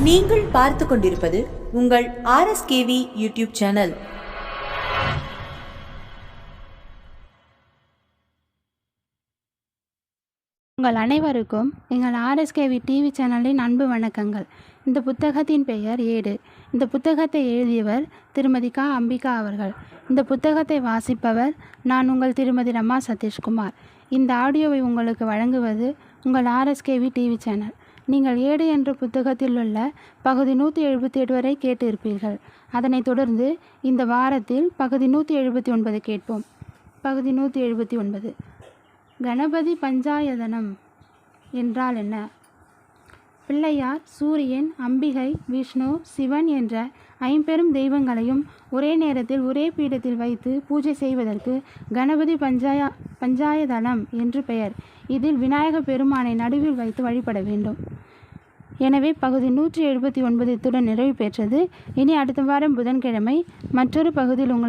நீங்கள் பார்த்து கொண்டிருப்பது உங்கள் ஆர்எஸ்கேவி யூடியூப் சேனல். உங்கள் அனைவருக்கும் எங்கள் ஆர்எஸ்கேவி டிவி சேனலின் அன்பு வணக்கங்கள். இந்த புத்தகத்தின் பெயர் ஏடு. இந்த புத்தகத்தை எழுதியவர் திருமதி க. அம்பிகா அவர்கள். இந்த புத்தகத்தை வாசிப்பவர் நான் உங்கள் திருமதி ரமா சதீஷ்குமார். இந்த ஆடியோவை உங்களுக்கு வழங்குவது உங்கள் ஆர்எஸ்கேவி டிவி சேனல். நீங்கள் ஏடு என்ற புத்தகத்தில் உள்ள பகுதி 178 வரை கேட்டு இருப்பீர்கள். அதனைத் தொடர்ந்து இந்த வாரத்தில் பகுதி 179 கேட்போம். பகுதி 179. கணபதி பஞ்சாயதனம் என்றால் என்ன? பிள்ளையார் சூரியன், அம்பிகை, விஷ்ணு, சிவன் என்ற ஐம்பெரும் தெய்வங்களையும் ஒரே நேரத்தில் ஒரே பீடத்தில் வைத்து பூஜை செய்வதற்கு கணபதி பஞ்சாயதனம் என்று பெயர். இதில் விநாயக பெருமானை நடுவில் வைத்து வழிபட வேண்டும். எனவே பகுதி 179 இத்துடன் நிறைவு பெற்றது. இனி அடுத்த வாரம் புதன்கிழமை மற்றொரு பகுதியில் உங்கள்